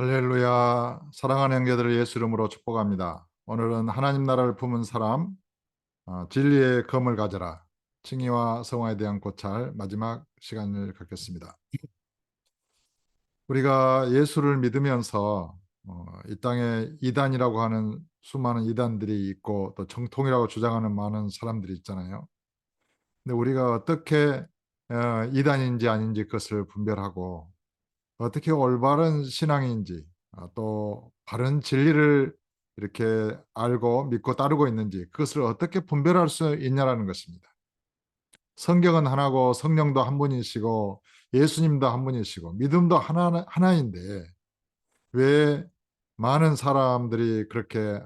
할렐루야. 사랑하는 형제들을 예수 이름으로 축복합니다. 오늘은 하나님 나라를 품은 사람, 진리의 검을 가져라. 칭의와 성화에 대한 고찰 마지막 시간을 갖겠습니다. 우리가 예수를 믿으면서 이 땅에 이단이라고 하는 수많은 이단들이 있고 또 정통이라고 주장하는 많은 사람들이 있잖아요. 근데 우리가 어떻게 이단인지 아닌지 그것을 분별하고 어떻게 올바른 신앙인지 또 바른 진리를 이렇게 알고 믿고 따르고 있는지 그것을 어떻게 분별할 수 있냐라는 것입니다. 성경은 하나고 성령도 한 분이시고 예수님도 한 분이시고 믿음도 하나인데 왜 많은 사람들이 그렇게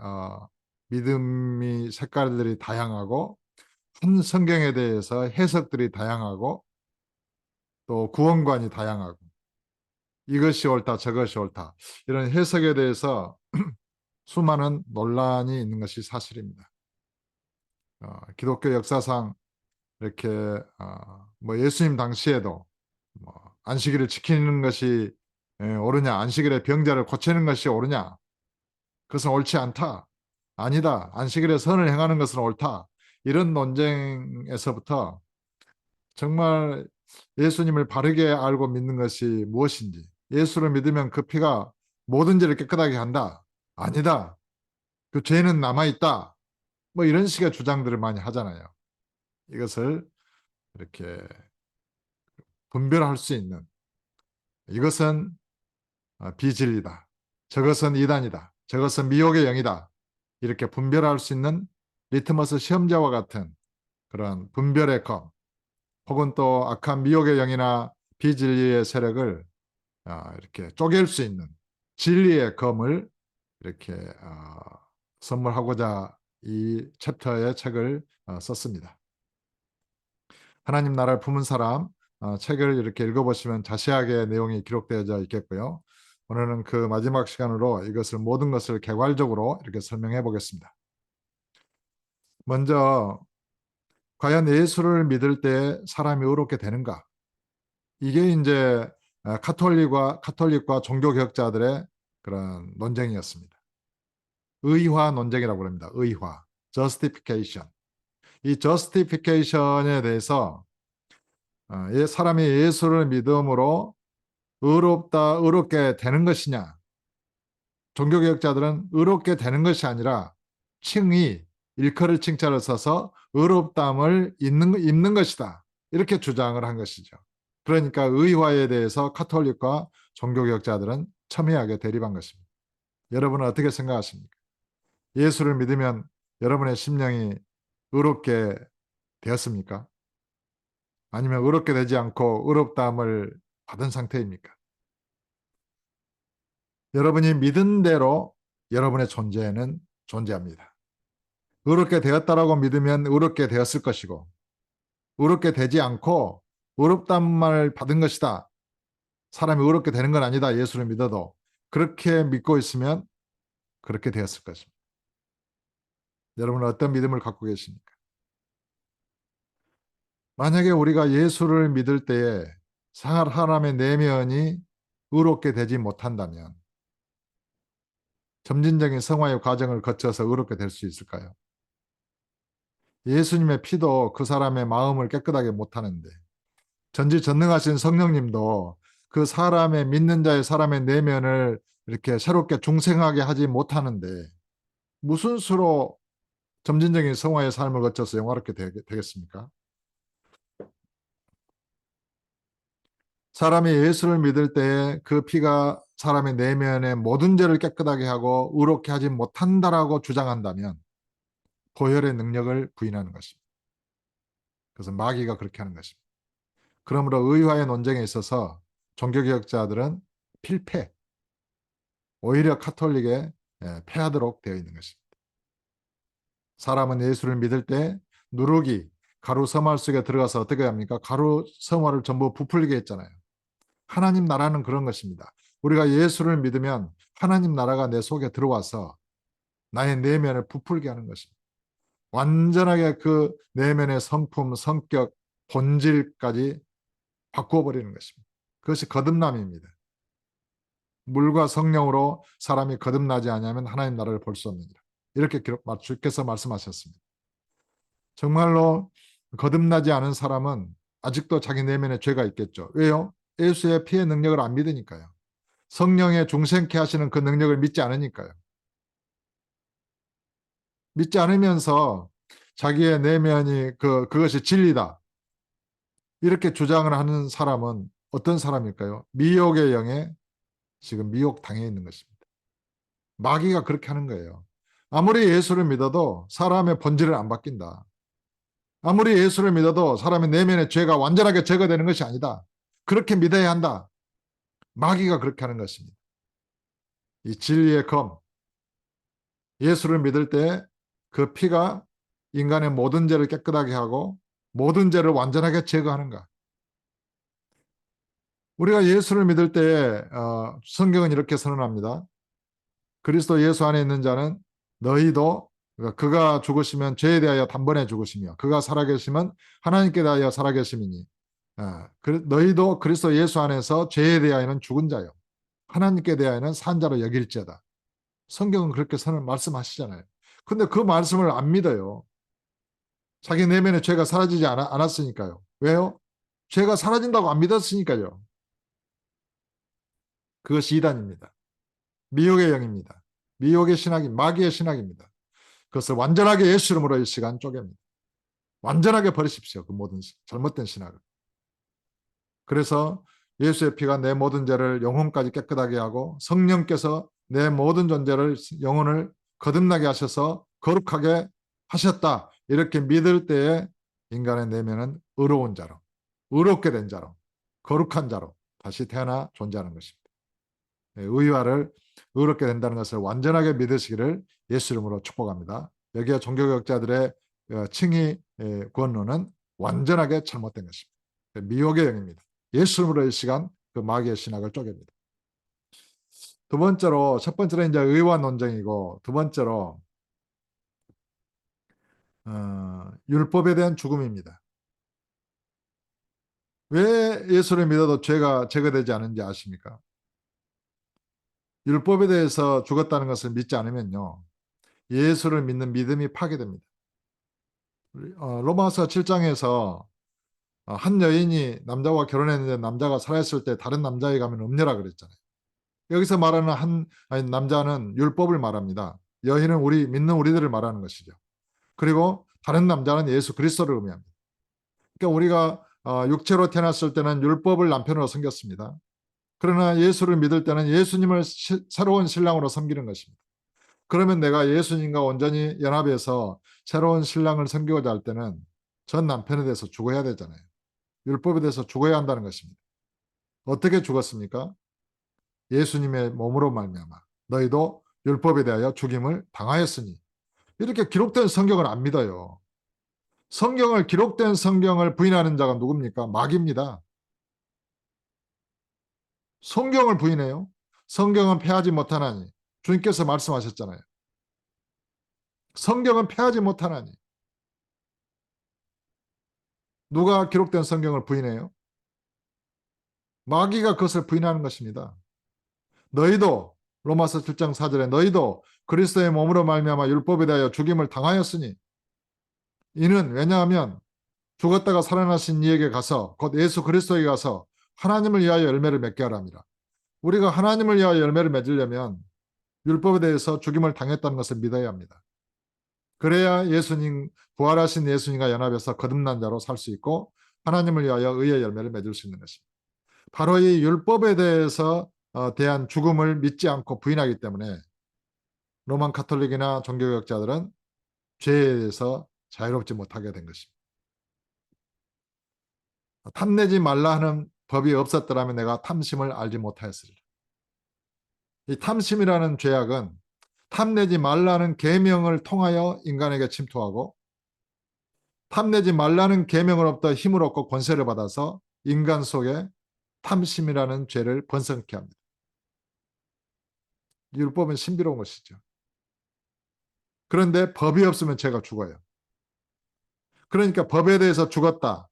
믿음이 색깔들이 다양하고 한 성경에 대해서 해석들이 다양하고 또 구원관이 다양하고 이것이 옳다 저것이 옳다 이런 해석에 대해서 수많은 논란이 있는 것이 사실입니다. 기독교 역사상 이렇게 뭐 예수님 당시에도 뭐 안식일을 지키는 것이 옳으냐 안식일에 병자를 고치는 것이 옳으냐 그것은 옳지 않다 아니다 안식일에 선을 행하는 것은 옳다 이런 논쟁에서부터 정말 예수님을 바르게 알고 믿는 것이 무엇인지 예수를 믿으면 그 피가 모든 죄를 깨끗하게 한다 아니다 그 죄는 남아있다 뭐 이런 식의 주장들을 많이 하잖아요. 이것을 이렇게 분별할 수 있는 이것은 비진리다. 저것은 이단이다. 저것은 미혹의 영이다. 이렇게 분별할 수 있는 리트머스 시험자와 같은 그런 분별의 검 혹은 또 악한 미혹의 영이나 비진리의 세력을 이렇게 쪼갤 수 있는 진리의 검을 이렇게 선물하고자 이 챕터의 책을 썼습니다. 하나님 나라를 품은 사람 책을 이렇게 읽어보시면 자세하게 내용이 기록되어 있겠고요. 오늘은 그 마지막 시간으로 이것을 모든 것을 개괄적으로 이렇게 설명해 보겠습니다. 먼저 과연 예수를 믿을 때 사람이 의롭게 되는가? 이게 이제 카톨릭과 종교개혁자들의 그런 논쟁이었습니다. 의화 논쟁이라고 합니다. 의화, justification. 이 justification에 대해서 사람이 예수를 믿음으로 의롭게 되는 것이냐? 종교개혁자들은 의롭게 되는 것이 아니라 칭의, 일컬을 칭자를 써서 의롭담을 입는 것이다. 이렇게 주장을 한 것이죠. 그러니까 의화에 대해서 카톨릭과 종교개혁자들은 첨예하게 대립한 것입니다. 여러분은 어떻게 생각하십니까? 예수를 믿으면 여러분의 심령이 의롭게 되었습니까? 아니면 의롭게 되지 않고 의롭다함을 받은 상태입니까? 여러분이 믿은 대로 여러분의 존재는 존재합니다. 의롭게 되었다라고 믿으면 의롭게 되었을 것이고 의롭게 되지 않고 의롭다함을 받은 것이다. 사람이 의롭게 되는 건 아니다. 예수를 믿어도 그렇게 믿고 있으면 그렇게 되었을 것입니다. 여러분은 어떤 믿음을 갖고 계십니까? 만약에 우리가 예수를 믿을 때에 사람의 내면이 의롭게 되지 못한다면 점진적인 성화의 과정을 거쳐서 의롭게 될 수 있을까요? 예수님의 피도 그 사람의 마음을 깨끗하게 못하는데 전지전능하신 성령님도 그 사람의 믿는 자의 사람의 내면을 이렇게 새롭게 중생하게 하지 못하는데 무슨 수로 점진적인 성화의 삶을 거쳐서 영화롭게 되겠습니까? 사람이 예수를 믿을 때 그 피가 사람의 내면의 모든 죄를 깨끗하게 하고 의롭게 하지 못한다라고 주장한다면 보혈의 능력을 부인하는 것입니다. 그래서 마귀가 그렇게 하는 것입니다. 그러므로 의화의 논쟁에 있어서 종교개혁자들은 필패, 오히려 카톨릭에 패하도록 되어 있는 것입니다. 사람은 예수를 믿을 때 누룩이 가루 서말 속에 들어가서 어떻게 합니까? 가루 서말을 전부 부풀리게 했잖아요. 하나님 나라는 그런 것입니다. 우리가 예수를 믿으면 하나님 나라가 내 속에 들어와서 나의 내면을 부풀게 하는 것입니다. 완전하게 그 내면의 성품, 성격, 본질까지 바꾸어버리는 것입니다. 그것이 거듭남입니다. 물과 성령으로 사람이 거듭나지 아니하면 하나님 나라를 볼 수 없느니라. 이렇게 주께서 말씀하셨습니다. 정말로 거듭나지 않은 사람은 아직도 자기 내면에 죄가 있겠죠. 왜요? 예수의 피의 능력을 안 믿으니까요. 성령의 중생케 하시는 그 능력을 믿지 않으니까요. 믿지 않으면서 자기의 내면이 그것이 진리다. 이렇게 주장을 하는 사람은 어떤 사람일까요? 미혹의 영에 지금 미혹당해 있는 것입니다. 마귀가 그렇게 하는 거예요. 아무리 예수를 믿어도 사람의 본질을 안 바뀐다. 아무리 예수를 믿어도 사람의 내면의 죄가 완전하게 제거되는 것이 아니다. 그렇게 믿어야 한다. 마귀가 그렇게 하는 것입니다. 이 진리의 검, 예수를 믿을 때 그 피가 인간의 모든 죄를 깨끗하게 하고 모든 죄를 완전하게 제거하는가. 우리가 예수를 믿을 때 성경은 이렇게 선언합니다. 그리스도 예수 안에 있는 자는 너희도 그가 죽으시면 죄에 대하여 단번에 죽으시며 그가 살아계시면 하나님께 대하여 살아계심이니 너희도 그리스도 예수 안에서 죄에 대하여는 죽은 자요 하나님께 대하여는 산 자로 여길지어다. 성경은 그렇게 말씀하시잖아요. 근데 그 말씀을 안 믿어요. 자기 내면의 죄가 사라지지 않았으니까요. 왜요? 죄가 사라진다고 안 믿었으니까요. 그것이 이단입니다. 미혹의 영입니다. 미혹의 신학이 마귀의 신학입니다. 그것을 완전하게 예수 이름으로 이 시간 쪼갭니다. 완전하게 버리십시오. 그 모든 잘못된 신학을. 그래서 예수의 피가 내 모든 죄를 영혼까지 깨끗하게 하고 성령께서 내 모든 존재를 영혼을 거듭나게 하셔서 거룩하게 하셨다. 이렇게 믿을 때에 인간의 내면은 의로운 자로, 의롭게 된 자로, 거룩한 자로 다시 태어나 존재하는 것입니다. 의화를 의롭게 된다는 것을 완전하게 믿으시기를 예수 이름으로 축복합니다. 여기에 종교개혁자들의 칭의 권론은 완전하게 잘못된 것입니다. 미혹의 영입니다. 예수 이름으로 이 시간 그 마귀의 신학을 쪼갭니다. 두 번째로, 첫 번째로 이제 의화 논쟁이고, 두 번째로 율법에 대한 죽음입니다. 왜 예수를 믿어도 죄가 제거되지 않은지 아십니까? 율법에 대해서 죽었다는 것을 믿지 않으면요, 예수를 믿는 믿음이 파괴됩니다. 로마서 7장에서 한 여인이 남자와 결혼했는데 남자가 살아있을 때 다른 남자에 가면 음녀라 그랬잖아요. 여기서 말하는 남자는 율법을 말합니다. 여인은 믿는 우리들을 말하는 것이죠. 그리고 다른 남자는 예수 그리스도를 의미합니다. 그러니까 우리가 육체로 태어났을 때는 율법을 남편으로 섬겼습니다. 그러나 예수를 믿을 때는 예수님을 새로운 신랑으로 섬기는 것입니다. 그러면 내가 예수님과 온전히 연합해서 새로운 신랑을 섬기고자 할 때는 전 남편에 대해서 죽어야 되잖아요. 율법에 대해서 죽어야 한다는 것입니다. 어떻게 죽었습니까? 예수님의 몸으로 말미암아 너희도 율법에 대하여 죽임을 당하였으니. 이렇게 기록된 성경을 안 믿어요. 기록된 성경을 부인하는 자가 누굽니까? 마귀입니다. 성경을 부인해요. 성경은 패하지 못하나니. 주님께서 말씀하셨잖아요. 성경은 패하지 못하나니. 누가 기록된 성경을 부인해요? 마귀가 그것을 부인하는 것입니다. 너희도 로마서 7장 4절에 너희도 그리스도의 몸으로 말미암아 율법에 대하여 죽임을 당하였으니 이는 왜냐하면 죽었다가 살아나신 이에게 가서 곧 예수 그리스도에게 가서 하나님을 위하여 열매를 맺게 하랍니다. 우리가 하나님을 위하여 열매를 맺으려면 율법에 대해서 죽임을 당했다는 것을 믿어야 합니다. 그래야 부활하신 예수님과 연합해서 거듭난 자로 살 수 있고 하나님을 위하여 의의 열매를 맺을 수 있는 것입니다. 바로 이 율법에 대해서 대한 죽음을 믿지 않고 부인하기 때문에 로만 카톨릭이나 종교개혁자들은 죄에 대해서 자유롭지 못하게 된 것입니다. 탐내지 말라 하는 법이 없었더라면 내가 탐심을 알지 못하였으리라. 이 탐심이라는 죄악은 탐내지 말라는 계명을 통하여 인간에게 침투하고 탐내지 말라는 계명으로부터 힘을 얻고 권세를 받아서 인간 속에 탐심이라는 죄를 번성케 합니다. 율법은 신비로운 것이죠. 그런데 법이 없으면 죄가 죽어요. 그러니까 법에 대해서 죽었다.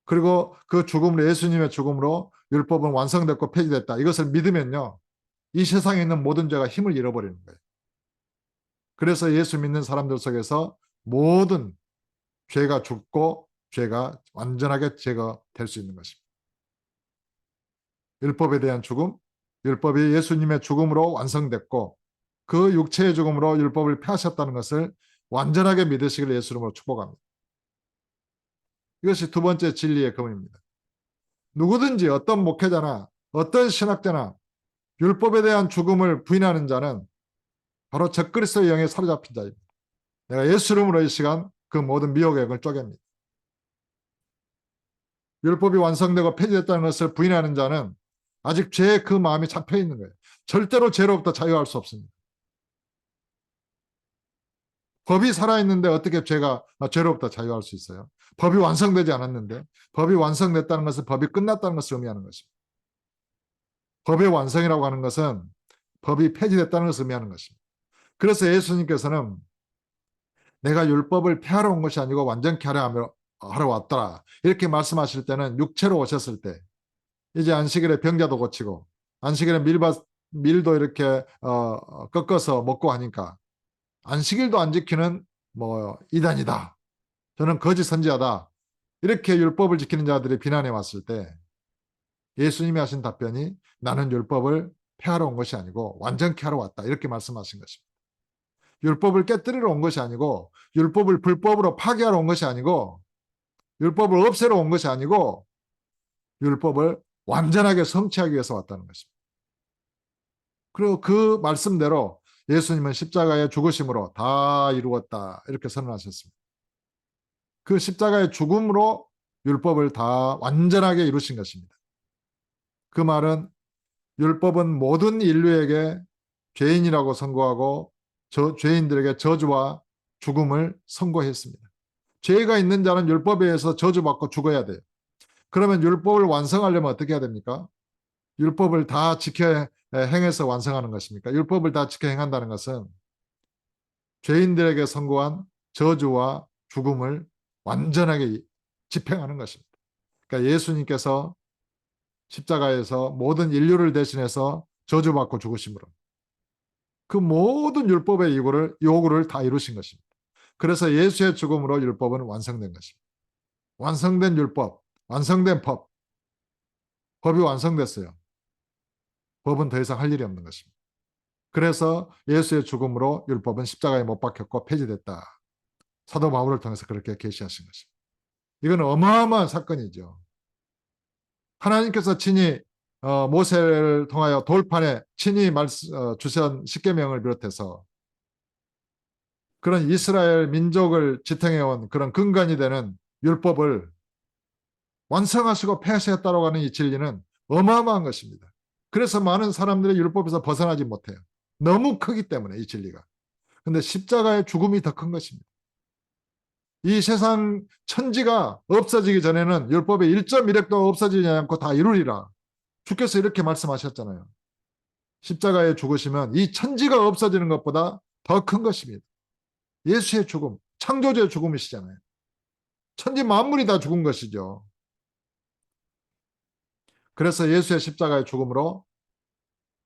그리고 그 죽음으로 예수님의 죽음으로 율법은 완성됐고 폐지됐다. 이것을 믿으면요. 이 세상에 있는 모든 죄가 힘을 잃어버리는 거예요. 그래서 예수 믿는 사람들 속에서 모든 죄가 죽고 죄가 완전하게 제거될 수 있는 것입니다. 율법에 대한 죽음, 율법이 예수님의 죽음으로 완성됐고 그 육체의 죽음으로 율법을 폐하셨다는 것을 완전하게 믿으시기를 예수 이름으로 축복합니다. 이것이 두 번째 진리의 검입니다. 누구든지 어떤 목회자나 어떤 신학자나 율법에 대한 죽음을 부인하는 자는 바로 적그리스도의 영에 사로잡힌 자입니다. 내가 예수 이름으로 이 시간 그 모든 미혹의 영을 쪼갭니다. 율법이 완성되고 폐지됐다는 것을 부인하는 자는 아직 죄의 그 마음이 잡혀 있는 거예요. 절대로 죄로부터 자유할 수 없습니다. 법이 살아있는데 어떻게 죄로부터 자유할 수 있어요? 법이 완성되지 않았는데, 법이 완성됐다는 것은 법이 끝났다는 것을 의미하는 것입니다. 법의 완성이라고 하는 것은 법이 폐지됐다는 것을 의미하는 것입니다. 그래서 예수님께서는 내가 율법을 폐하러 온 것이 아니고 완전케 하러 왔더라, 이렇게 말씀하실 때는 육체로 오셨을 때 이제 안식일에 병자도 고치고 안식일에 밀도 이렇게 꺾어서 먹고 하니까 안식일도 안 지키는 이단이다, 저는 거짓 선지자다, 이렇게 율법을 지키는 자들이 비난해 왔을 때 예수님이 하신 답변이 나는 율법을 폐하러 온 것이 아니고 완전케 하러 왔다, 이렇게 말씀하신 것입니다. 율법을 깨뜨리러 온 것이 아니고 율법을 불법으로 파괴하러 온 것이 아니고 율법을 없애러 온 것이 아니고 율법을 완전하게 성취하기 위해서 왔다는 것입니다. 그리고 그 말씀대로 예수님은 십자가의 죽으심으로 다 이루었다, 이렇게 선언하셨습니다. 그 십자가의 죽음으로 율법을 다 완전하게 이루신 것입니다. 그 말은 율법은 모든 인류에게 죄인이라고 선고하고 죄인들에게 저주와 죽음을 선고했습니다. 죄가 있는 자는 율법에 의해서 저주받고 죽어야 돼요. 그러면 율법을 완성하려면 어떻게 해야 됩니까? 율법을 다 지켜 행해서 완성하는 것입니까? 율법을 다 지켜 행한다는 것은 죄인들에게 선고한 저주와 죽음을 완전하게 집행하는 것입니다. 그러니까 예수님께서 십자가에서 모든 인류를 대신해서 저주받고 죽으심으로 그 모든 율법의 요구를 다 이루신 것입니다. 그래서 예수의 죽음으로 율법은 완성된 것입니다. 완성된 율법, 완성된 법이 완성됐어요. 법은 더 이상 할 일이 없는 것입니다. 그래서 예수의 죽음으로 율법은 십자가에 못 박혔고 폐지됐다. 사도 바울을 통해서 그렇게 계시하신 것입니다. 이건 어마어마한 사건이죠. 하나님께서 친히 모세를 통하여 돌판에 친히 주신 십계명을 비롯해서 그런 이스라엘 민족을 지탱해온 그런 근간이 되는 율법을 완성하시고 폐하셨다고 하는 이 진리는 어마어마한 것입니다. 그래서 많은 사람들이 율법에서 벗어나지 못해요. 너무 크기 때문에 이 진리가. 근데 십자가의 죽음이 더 큰 것입니다. 이 세상 천지가 없어지기 전에는 율법의 1.1획도 없어지지 않고 다 이루리라. 주께서 이렇게 말씀하셨잖아요. 십자가에 죽으시면 이 천지가 없어지는 것보다 더 큰 것입니다. 예수의 죽음, 창조주의 죽음이시잖아요. 천지 만물이 다 죽은 것이죠. 그래서 예수의 십자가의 죽음으로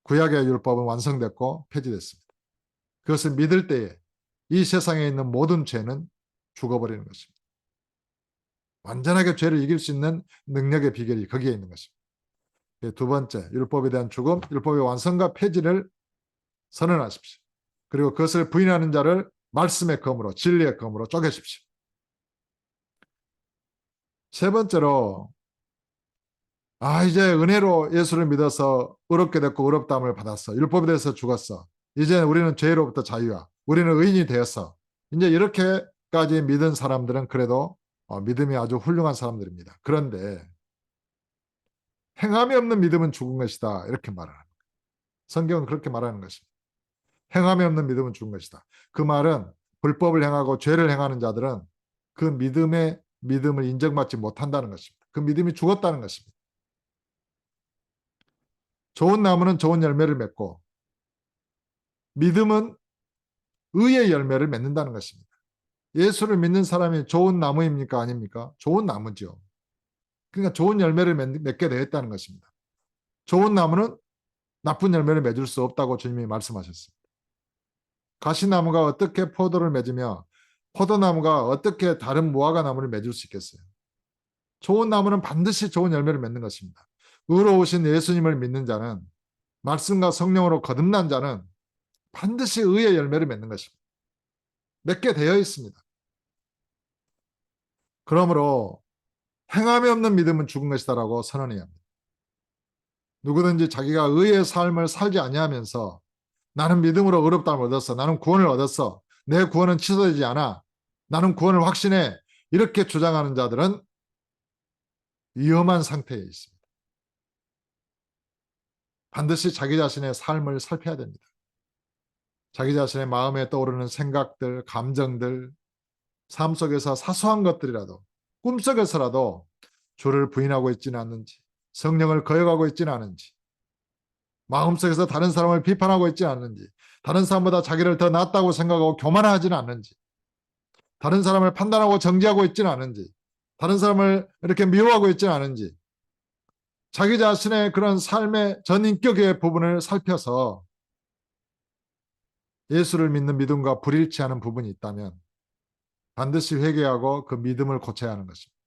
구약의 율법은 완성됐고 폐지됐습니다. 그것을 믿을 때에 이 세상에 있는 모든 죄는 죽어버리는 것입니다. 완전하게 죄를 이길 수 있는 능력의 비결이 거기에 있는 것입니다. 두 번째, 율법에 대한 죽음, 율법의 완성과 폐지를 선언하십시오. 그리고 그것을 부인하는 자를 말씀의 검으로, 진리의 검으로 쪼개십시오. 세 번째로, 이제 은혜로 예수를 믿어서 의롭게 됐고 의롭다함을 받았어. 율법에 대해서 죽었어. 이제 우리는 죄로부터 자유야. 우리는 의인이 되었어. 이제 이렇게까지 믿은 사람들은 그래도 믿음이 아주 훌륭한 사람들입니다. 그런데 행함이 없는 믿음은 죽은 것이다, 이렇게 말하는 거예요. 성경은 그렇게 말하는 것입니다. 행함이 없는 믿음은 죽은 것이다. 그 말은 불법을 행하고 죄를 행하는 자들은 그 믿음을 인정받지 못한다는 것입니다. 그 믿음이 죽었다는 것입니다. 좋은 나무는 좋은 열매를 맺고 믿음은 의의 열매를 맺는다는 것입니다. 예수를 믿는 사람이 좋은 나무입니까? 아닙니까? 좋은 나무죠. 그러니까 좋은 열매를 맺게 되었다는 것입니다. 좋은 나무는 나쁜 열매를 맺을 수 없다고 주님이 말씀하셨습니다. 가시나무가 어떻게 포도를 맺으며 포도나무가 어떻게 다른 무화과 나무를 맺을 수 있겠어요? 좋은 나무는 반드시 좋은 열매를 맺는 것입니다. 의로우신 예수님을 믿는 자는, 말씀과 성령으로 거듭난 자는 반드시 의의 열매를 맺는 것입니다. 맺게 되어 있습니다. 그러므로 행함이 없는 믿음은 죽은 것이다라고 선언해야 합니다. 누구든지 자기가 의의 삶을 살지 아니하면서 나는 믿음으로 의롭다함을 얻었어, 나는 구원을 얻었어, 내 구원은 취소되지 않아, 나는 구원을 확신해, 이렇게 주장하는 자들은 위험한 상태에 있습니다. 반드시 자기 자신의 삶을 살펴야 됩니다. 자기 자신의 마음에 떠오르는 생각들, 감정들, 삶 속에서 사소한 것들이라도, 꿈속에서라도 주를 부인하고 있지는 않는지, 성령을 거역하고 있지는 않은지, 마음속에서 다른 사람을 비판하고 있지는 않는지, 다른 사람보다 자기를 더 낫다고 생각하고 교만하지는 않는지, 다른 사람을 판단하고 정죄하고 있지는 않은지, 다른 사람을 이렇게 미워하고 있지는 않은지, 자기 자신의 그런 삶의 전인격의 부분을 살펴서 예수를 믿는 믿음과 불일치하는 부분이 있다면 반드시 회개하고 그 믿음을 고쳐야 하는 것입니다.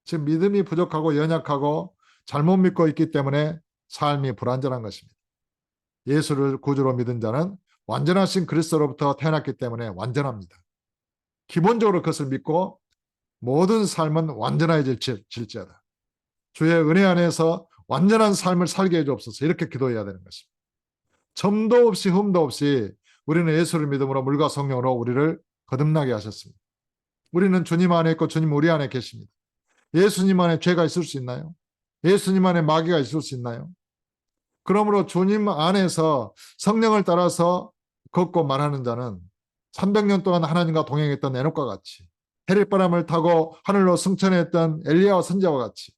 지금 믿음이 부족하고 연약하고 잘못 믿고 있기 때문에 삶이 불완전한 것입니다. 예수를 구주로 믿은 자는 완전하신 그리스도로부터 태어났기 때문에 완전합니다. 기본적으로 그것을 믿고 모든 삶은 완전해질지어다. 주의 은혜 안에서 완전한 삶을 살게 해주옵소서, 이렇게 기도해야 되는 것입니다. 점도 없이 흠도 없이 우리는 예수를 믿음으로 물과 성령으로 우리를 거듭나게 하셨습니다. 우리는 주님 안에 있고 주님 우리 안에 계십니다. 예수님 안에 죄가 있을 수 있나요? 예수님 안에 마귀가 있을 수 있나요? 그러므로 주님 안에서 성령을 따라서 걷고 말하는 자는 300년 동안 하나님과 동행했던 에녹과 같이, 해릴바람을 타고 하늘로 승천했던 엘리야와 선지자와 같이,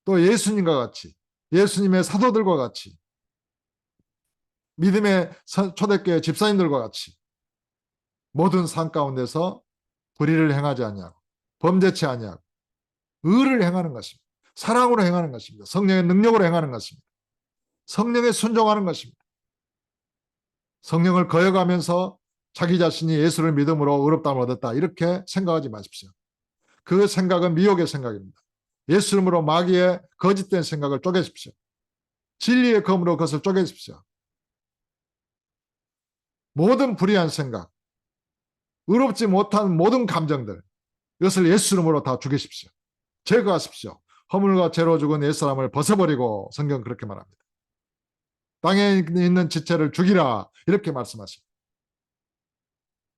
또 예수님과 같이, 예수님의 사도들과 같이, 믿음의 초대교회 집사님들과 같이 모든 삶 가운데서 불의를 행하지 아니하고 범죄치 아니하고 의를 행하는 것입니다. 사랑으로 행하는 것입니다. 성령의 능력으로 행하는 것입니다. 성령에 순종하는 것입니다. 성령을 거역하면서 자기 자신이 예수를 믿음으로 의롭다함을 얻었다, 이렇게 생각하지 마십시오. 그 생각은 미혹의 생각입니다. 예수 이름으로 마귀의 거짓된 생각을 쪼개십시오. 진리의 검으로 그것을 쪼개십시오. 모든 불의한 생각, 의롭지 못한 모든 감정들, 이것을 예수 이름으로 다 죽이십시오. 제거하십시오. 허물과 죄로 죽은 옛사람을 벗어버리고, 성경은 그렇게 말합니다. 땅에 있는 지체를 죽이라, 이렇게 말씀하십니다.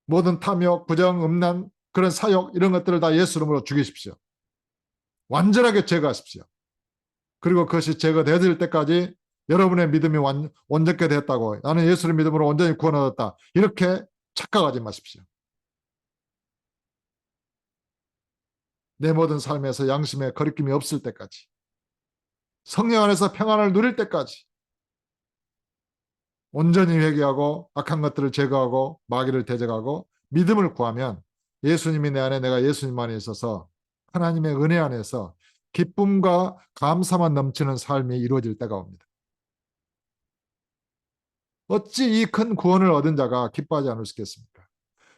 모든 탐욕, 부정, 음란, 그런 사욕, 이런 것들을 다 예수 이름으로 죽이십시오. 완전하게 제거하십시오. 그리고 그것이 제거되어질 때까지 여러분의 믿음이 온전케 되었다고, 나는 예수를 믿음으로 온전히 구원 얻었다, 이렇게 착각하지 마십시오. 내 모든 삶에서 양심의 거리낌이 없을 때까지, 성령 안에서 평안을 누릴 때까지 온전히 회개하고 악한 것들을 제거하고 마귀를 대적하고 믿음을 구하면 예수님이 내 안에, 내가 예수님 안에 있어서 하나님의 은혜 안에서 기쁨과 감사만 넘치는 삶이 이루어질 때가 옵니다. 어찌 이 큰 구원을 얻은 자가 기뻐하지 않을 수 있겠습니까?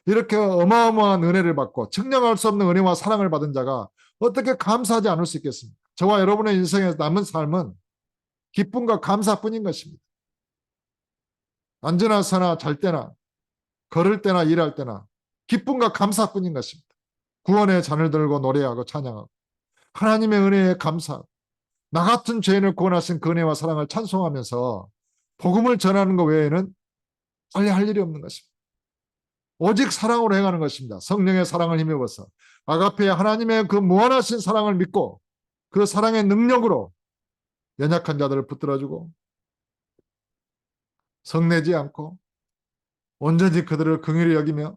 이렇게 어마어마한 은혜를 받고 측량할 수 없는 은혜와 사랑을 받은 자가 어떻게 감사하지 않을 수 있겠습니까? 저와 여러분의 인생에서 남은 삶은 기쁨과 감사뿐인 것입니다. 앉으나 서나 잘 때나 걸을 때나 일할 때나 기쁨과 감사뿐인 것입니다. 구원의 잔을 들고 노래하고 찬양하고 하나님의 은혜에 감사하고 나 같은 죄인을 구원하신 그 은혜와 사랑을 찬송하면서 복음을 전하는 것 외에는 빨리 할 일이 없는 것입니다. 오직 사랑으로 행하는 것입니다. 성령의 사랑을 힘입어서 아가페 하나님의 그 무한하신 사랑을 믿고 그 사랑의 능력으로 연약한 자들을 붙들어주고 성내지 않고 온전히 그들을 긍휼히 여기며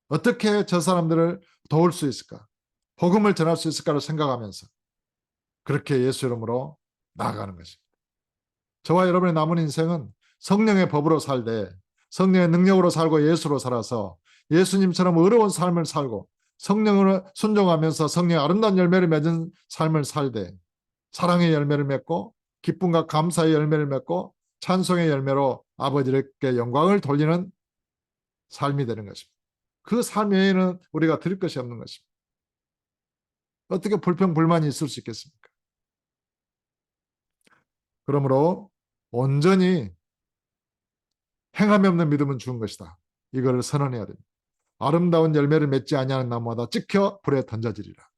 어떻게 저 사람들을 도울 수 있을까? 복음을 전할 수 있을까를 생각하면서 그렇게 예수 이름으로 나아가는 것입니다. 저와 여러분의 남은 인생은 성령의 법으로 살되 성령의 능력으로 살고 예수로 살아서 예수님처럼 의로운 삶을 살고 성령을 순종하면서 성령의 아름다운 열매를 맺은 삶을 살되 사랑의 열매를 맺고 기쁨과 감사의 열매를 맺고 찬송의 열매로 아버지께 영광을 돌리는 삶이 되는 것입니다. 그 삶 외에는 우리가 드릴 것이 없는 것입니다. 어떻게 불평불만이 있을 수 있겠습니까? 그러므로 온전히 행함이 없는 믿음은 죽은 것이다. 이거를 선언해야 됩니다. 아름다운 열매를 맺지 아니하는 나무마다 찍혀 불에 던져지리라.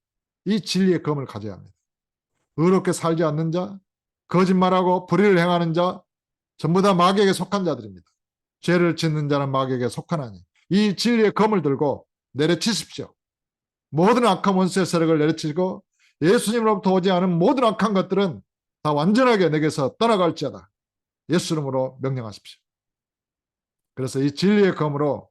이 진리의 검을 가져야 합니다. 의롭게 살지 않는 자, 거짓말하고 불의를 행하는 자, 전부 다 마귀에게 속한 자들입니다. 죄를 짓는 자는 마귀에게 속하나니 이 진리의 검을 들고 내려치십시오. 모든 악한 원수의 세력을 내려치고 예수님으로부터 오지 않은 모든 악한 것들은 다 완전하게 내게서 떠나갈지어다. 예수 이름으로 명령하십시오. 그래서 이 진리의 검으로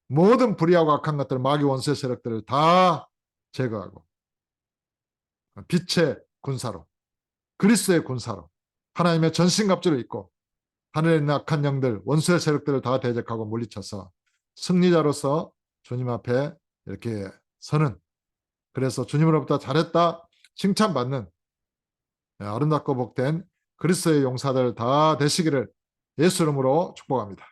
모든 불의하고 악한 것들, 마귀 원수의 세력들을 다 제거하고 빛의 군사로, 그리스도의 군사로 하나님의 전신갑주를 입고 하늘에 있는 악한 영들, 원수의 세력들을 다 대적하고 물리쳐서 승리자로서 주님 앞에 이렇게 서는, 그래서 주님으로부터 잘했다 칭찬받는 아름답고 복된 그리스도의 용사들 다 되시기를 예수 이름으로 축복합니다.